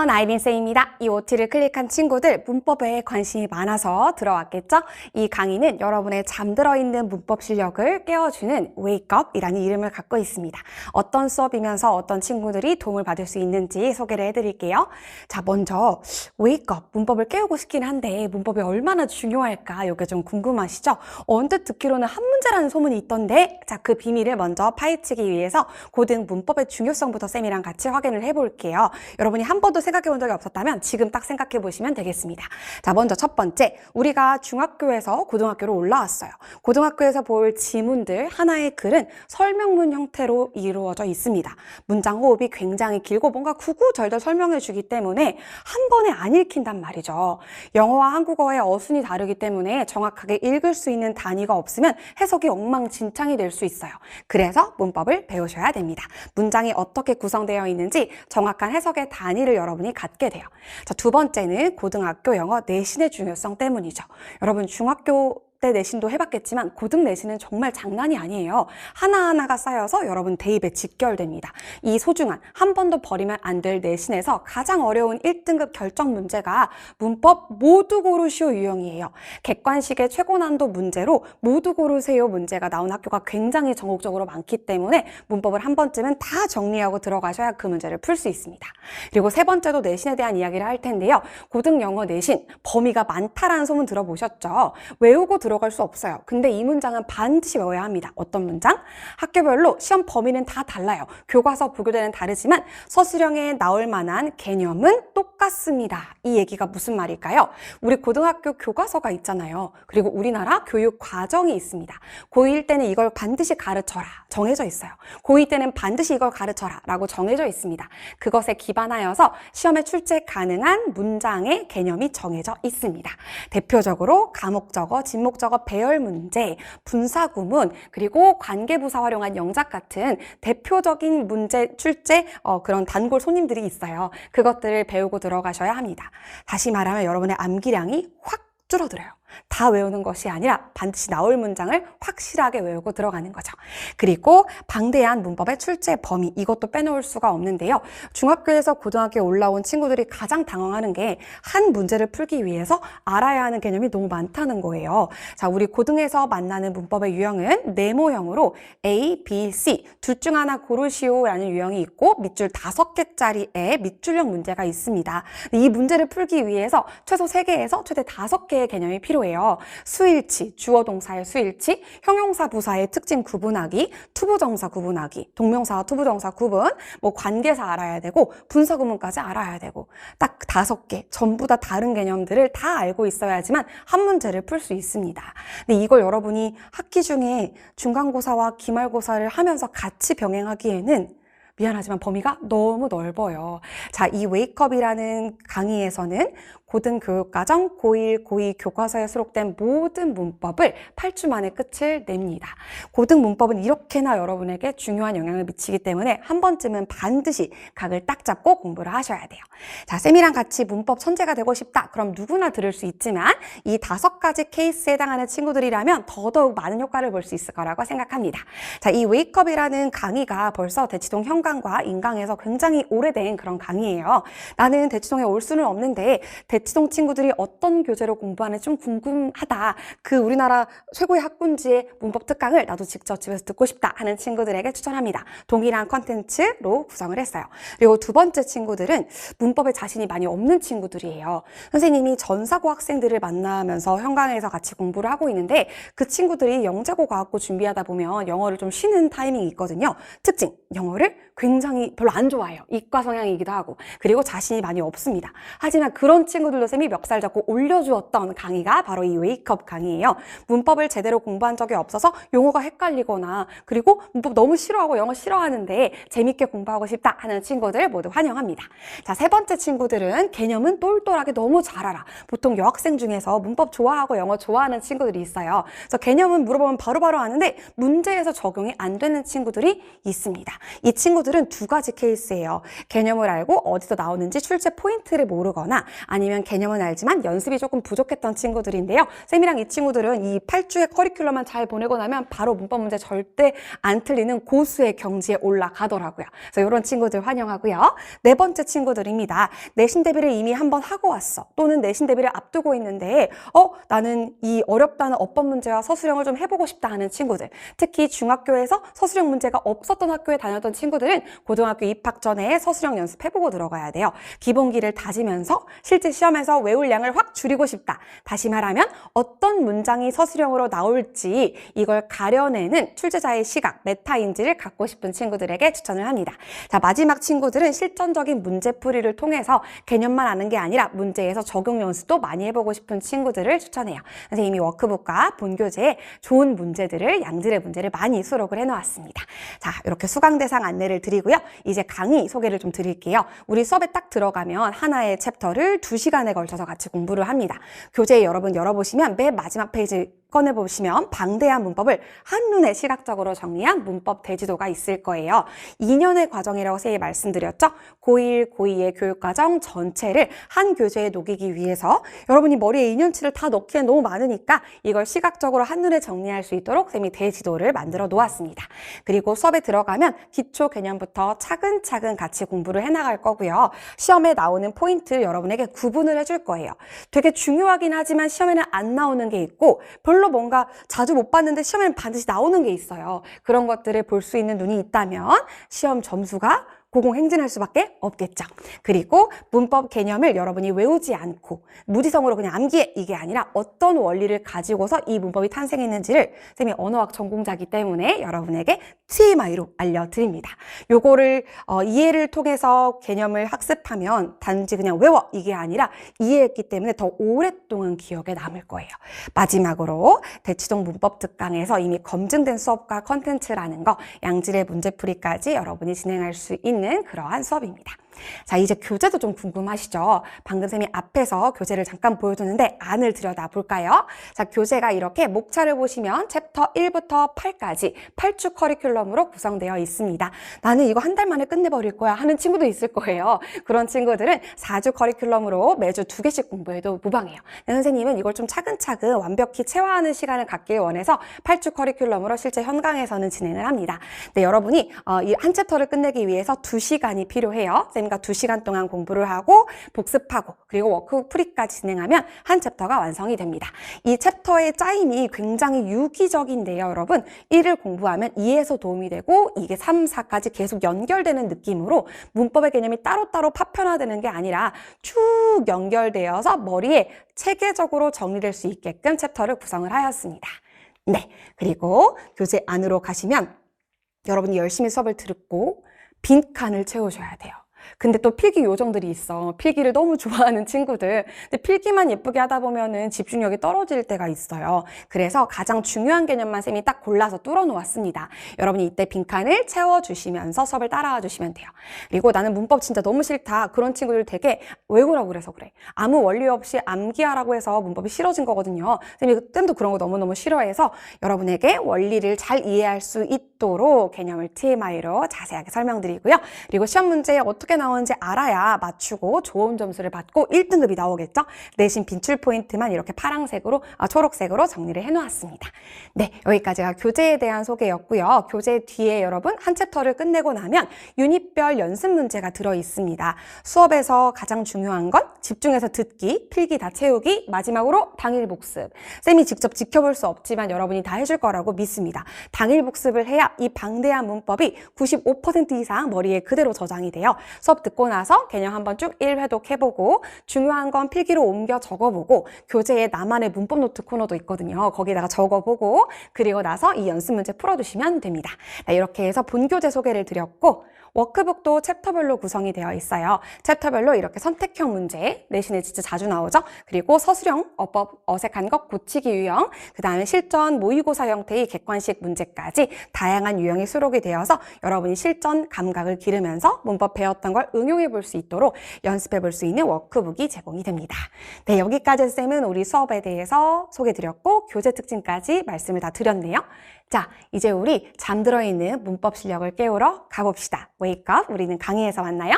안녕, 아이린쌤입니다. 이 OT를 클릭한 친구들 문법에 관심이 많아서 들어왔겠죠? 이 강의는 여러분의 잠들어 있는 문법 실력을 깨워주는 웨이크업이라는 이름을 갖고 있습니다. 어떤 수업이면서 어떤 친구들이 도움을 받을 수 있는지 소개를 해드릴게요. 자, 먼저 웨이크업, 문법을 깨우고 싶긴 한데 문법이 얼마나 중요할까? 이게 좀 궁금하시죠? 언뜻 듣기로는 한 문제라는 소문이 있던데, 자, 그 비밀을 먼저 파헤치기 위해서 고등 문법의 중요성부터 쌤이랑 같이 확인을 해볼게요. 여러분이 한 번도 생각해 본 적이 없었다면 지금 딱 생각해 보시면 되겠습니다. 자, 먼저 첫 번째, 우리가 중학교에서 고등학교로 올라왔어요. 고등학교에서 볼 지문들 하나의 글은 설명문 형태로 이루어져 있습니다. 문장 호흡이 굉장히 길고 뭔가 구구절절 설명해 주기 때문에 한 번에 안 읽힌단 말이죠. 영어와 한국어의 어순이 다르기 때문에 정확하게 읽을 수 있는 단위가 없으면 해석이 엉망진창이 될 수 있어요. 그래서 문법을 배우셔야 됩니다. 문장이 어떻게 구성되어 있는지 정확한 해석의 단위를 여러분이 갖게 돼요. 자, 두 번째는 고등학교 영어 내신의 중요성 때문이죠. 여러분 중학교 때 내신도 해봤겠지만 고등 내신은 정말 장난이 아니에요. 하나하나가 쌓여서 여러분 대입에 직결됩니다. 이 소중한 한 번도 버리면 안 될 내신에서 가장 어려운 1등급 결정 문제가 문법 모두 고르시오 유형이에요. 객관식의 최고 난도 문제로 모두 고르세요 문제가 나온 학교가 굉장히 전국적으로 많기 때문에 문법을 한 번쯤은 다 정리하고 들어가셔야 그 문제를 풀 수 있습니다. 그리고 세 번째도 내신에 대한 이야기를 할 텐데요. 고등 영어 내신 범위가 많다라는 소문 들어보셨죠? 외우고 들어갈 수 없어요. 근데 이 문장은 반드시 외워야 합니다. 어떤 문장? 학교별로 시험 범위는 다 달라요. 교과서 부교대는 다르지만 서술형에 나올 만한 개념은 똑같습니다. 이 얘기가 무슨 말일까요? 우리 고등학교 교과서가 있잖아요. 그리고 우리나라 교육 과정이 있습니다. 고1 때는 이걸 반드시 가르쳐라 정해져 있어요. 고2 때는 반드시 이걸 가르쳐라 라고 정해져 있습니다. 그것에 기반하여서 시험에 출제 가능한 문장의 개념이 정해져 있습니다. 대표적으로 가목적어, 진목적어, 배열 문제, 분사구문, 그리고 관계부사 활용한 영작 같은 대표적인 문제 출제 그런 단골 손님들이 있어요. 그것들을 배우고 들어가셔야 합니다. 다시 말하면 여러분의 암기량이 확 줄어들어요. 다 외우는 것이 아니라 반드시 나올 문장을 확실하게 외우고 들어가는 거죠. 그리고 방대한 문법의 출제 범위, 이것도 빼놓을 수가 없는데요. 중학교에서 고등학교에 올라온 친구들이 가장 당황하는 게 한 문제를 풀기 위해서 알아야 하는 개념이 너무 많다는 거예요. 자, 우리 고등에서 만나는 문법의 유형은 네모형으로 A, B, C 둘 중 하나 고르시오라는 유형이 있고 밑줄 5개짜리의 밑줄형 문제가 있습니다. 이 문제를 풀기 위해서 최소 3개에서 최대 5개의 개념이 필요해요. 수일치, 주어 동사의 수일치, 형용사 부사의 특징 구분하기, 투부정사 구분하기, 동명사와 투부정사 구분, 뭐 관계사 알아야 되고 분사 구문까지 알아야 되고 딱 5개 전부 다 다른 개념들을 다 알고 있어야지만 한 문제를 풀 수 있습니다. 근데 이걸 여러분이 학기 중에 중간고사와 기말고사를 하면서 같이 병행하기에는 미안하지만 범위가 너무 넓어요. 자, 이 웨이크업이라는 강의에서는 고등교육과정 고1, 고2 교과서에 수록된 모든 문법을 8주 만에 끝을 냅니다. 고등 문법은 이렇게나 여러분에게 중요한 영향을 미치기 때문에 한 번쯤은 반드시 각을 딱 잡고 공부를 하셔야 돼요. 자, 쌤이랑 같이 문법 천재가 되고 싶다. 그럼 누구나 들을 수 있지만 이 5가지 케이스에 해당하는 친구들이라면 더더욱 많은 효과를 볼 수 있을 거라고 생각합니다. 자, 이 웨이크업이라는 강의가 벌써 대치동 현강과 인강에서 굉장히 오래된 그런 강의예요. 나는 대치동에 올 수는 없는데 대치동 친구들이 어떤 교재로 공부하는지 좀 궁금하다. 그 우리나라 최고의 학군지의 문법 특강을 나도 직접 집에서 듣고 싶다 하는 친구들에게 추천합니다. 동일한 컨텐츠로 구성을 했어요. 그리고 두 번째 친구들은 문법에 자신이 많이 없는 친구들이에요. 선생님이 전사고 학생들을 만나면서 현강에서 같이 공부를 하고 있는데 그 친구들이 영재고 과학고 준비하다 보면 영어를 좀 쉬는 타이밍이 있거든요. 특징, 영어를 굉장히 별로 안 좋아해요. 이과 성향이기도 하고. 그리고 자신이 많이 없습니다. 하지만 그런 친구들도 쌤이 멱살 잡고 올려주었던 강의가 바로 이 웨이크업 강의예요. 문법을 제대로 공부한 적이 없어서 용어가 헷갈리거나 그리고 문법 너무 싫어하고 영어 싫어하는데 재밌게 공부하고 싶다 하는 친구들 모두 환영합니다. 자, 세 번째 친구들은 개념은 똘똘하게 너무 잘 알아. 보통 여학생 중에서 문법 좋아하고 영어 좋아하는 친구들이 있어요. 그래서 개념은 물어보면 바로바로 아는데 문제에서 적용이 안 되는 친구들이 있습니다. 이 친구들은 두 가지 케이스예요. 개념을 알고 어디서 나오는지 출제 포인트를 모르거나 아니면 대한 개념은 알지만 연습이 조금 부족했던 친구들인데요. 쌤이랑 이 친구들은 이 8주의 커리큘럼만 잘 보내고 나면 바로 문법 문제 절대 안 틀리는 고수의 경지에 올라가더라고요. 그래서 이런 친구들 환영하고요. 네 번째 친구들입니다. 내신 대비를 이미 한번 하고 왔어. 또는 내신 대비를 앞두고 있는데 나는 이 어렵다는 어법 문제와 서술형을 좀 해보고 싶다 하는 친구들. 특히 중학교에서 서술형 문제가 없었던 학교에 다녔던 친구들은 고등학교 입학 전에 서술형 연습해보고 들어가야 돼요. 기본기를 다지면서 실제 시험에서 외울 양을 확 줄이고 싶다. 다시 말하면 어떤 문장이 서술형으로 나올지 이걸 가려내는 출제자의 시각, 메타인지를 갖고 싶은 친구들에게 추천을 합니다. 자, 마지막 친구들은 실전적인 문제풀이를 통해서 개념만 아는 게 아니라 문제에서 적용 연습도 많이 해보고 싶은 친구들을 추천해요. 선생님이 워크북과 본교재에 좋은 문제들을, 양질의 문제를 많이 수록을 해놓았습니다. 자, 이렇게 수강 대상 안내를 드리고요. 이제 강의 소개를 좀 드릴게요. 우리 수업에 딱 들어가면 하나의 챕터를 2시간에 걸쳐서 같이 공부를 합니다. 교재 여러분 열어보시면 맨 마지막 페이지 꺼내보시면 방대한 문법을 한눈에 시각적으로 정리한 문법 대지도가 있을 거예요. 2년의 과정이라고 선생님이 말씀드렸죠? 고1, 고2의 교육과정 전체를 한 교재에 녹이기 위해서 여러분이 머리에 2년치를 다 넣기엔 너무 많으니까 이걸 시각적으로 한눈에 정리할 수 있도록 선생님이 대지도를 만들어 놓았습니다. 그리고 수업에 들어가면 기초 개념부터 차근차근 같이 공부를 해나갈 거고요. 시험에 나오는 포인트 여러분에게 구분을 해줄 거예요. 되게 중요하긴 하지만 시험에는 안 나오는 게 있고 별로 뭔가 자주 못 봤는데 시험에는 반드시 나오는 게 있어요. 그런 것들을 볼 수 있는 눈이 있다면 시험 점수가 고공행진할 수밖에 없겠죠. 그리고 문법 개념을 여러분이 외우지 않고 무지성으로 그냥 암기해 이게 아니라 어떤 원리를 가지고서 이 문법이 탄생했는지를 쌤이 언어학 전공자이기 때문에 여러분에게 TMI로 알려드립니다. 요거를 이해를 통해서 개념을 학습하면 단지 그냥 외워 이게 아니라 이해했기 때문에 더 오랫동안 기억에 남을 거예요. 마지막으로 대치동 문법 특강에서 이미 검증된 수업과 컨텐츠라는 거 양질의 문제풀이까지 여러분이 진행할 수 있는 그러한 수업입니다. 자, 이제 교재도 좀 궁금하시죠? 방금 쌤이 앞에서 교재를 잠깐 보여줬는데 안을 들여다볼까요? 자, 교재가 이렇게 목차를 보시면 챕터 1부터 8까지 8주 커리큘럼으로 구성되어 있습니다. 나는 이거 한 달 만에 끝내버릴 거야 하는 친구도 있을 거예요. 그런 친구들은 4주 커리큘럼으로 매주 2개씩 공부해도 무방해요. 선생님은 이걸 좀 차근차근 완벽히 체화하는 시간을 갖길 원해서 8주 커리큘럼으로 실제 현강에서는 진행을 합니다. 네, 여러분이 이 한 챕터를 끝내기 위해서 2시간이 필요해요. 쌤과 2시간 동안 공부를 하고 복습하고 그리고 워크북 풀이까지 진행하면 한 챕터가 완성이 됩니다. 이 챕터의 짜임이 굉장히 유기적인데요, 여러분. 1을 공부하면 2에서 도움이 되고 이게 3, 4까지 계속 연결되는 느낌으로 문법의 개념이 따로따로 파편화되는 게 아니라 쭉 연결되어서 머리에 체계적으로 정리될 수 있게끔 챕터를 구성을 하였습니다. 네, 그리고 교재 안으로 가시면 여러분이 열심히 수업을 듣고 빈칸을 채우셔야 돼요. 근데 또 필기 요정들이 있어. 필기를 너무 좋아하는 친구들. 근데 필기만 예쁘게 하다 보면은 집중력이 떨어질 때가 있어요. 그래서 가장 중요한 개념만 쌤이 딱 골라서 뚫어 놓았습니다. 여러분이 이때 빈칸을 채워주시면서 수업을 따라와 주시면 돼요. 그리고 나는 문법 진짜 너무 싫다. 그런 친구들 되게 외우라고 그래서 그래. 아무 원리 없이 암기하라고 해서 문법이 싫어진 거거든요. 쌤도 그런 거 너무너무 싫어해서 여러분에게 원리를 잘 이해할 수 있도록 개념을 TMI로 자세하게 설명드리고요. 그리고 시험 문제에 어떻게 나오는지 알아야 맞추고 좋은 점수를 받고 1등급이 나오겠죠? 내신 빈출 포인트만 이렇게 파란색으로, 초록색으로 정리를 해놓았습니다. 네, 여기까지가 교재에 대한 소개였고요. 교재 뒤에 여러분 한 챕터를 끝내고 나면 유닛별 연습 문제가 들어있습니다. 수업에서 가장 중요한 건 집중해서 듣기, 필기 다 채우기, 마지막으로 당일 복습. 쌤이 직접 지켜볼 수 없지만 여러분이 다 해줄 거라고 믿습니다. 당일 복습을 해야 이 방대한 문법이 95% 이상 머리에 그대로 저장이 돼요. 수업 듣고 나서 개념 한번 쭉 1회독 해보고 중요한 건 필기로 옮겨 적어보고 교재에 나만의 문법 노트 코너도 있거든요. 거기다가 적어보고 그리고 나서 이 연습 문제 풀어주시면 됩니다. 이렇게 해서 본교재 소개를 드렸고 워크북도 챕터별로 구성이 되어 있어요. 챕터별로 이렇게 선택형 문제, 내신에 진짜 자주 나오죠. 그리고 서술형, 어법, 어색한 것 고치기 유형, 그 다음에 실전, 모의고사 형태의 객관식 문제까지 다양한 유형이 수록이 되어서 여러분이 실전 감각을 기르면서 문법 배웠던 걸 응용해 볼 수 있도록 연습해 볼 수 있는 워크북이 제공이 됩니다. 네, 여기까지 쌤은 우리 수업에 대해서 소개드렸고 교재 특징까지 말씀을 다 드렸네요. 자, 이제 우리 잠들어 있는 문법 실력을 깨우러 가봅시다. 웨이크업, 우리는 강의에서 만나요.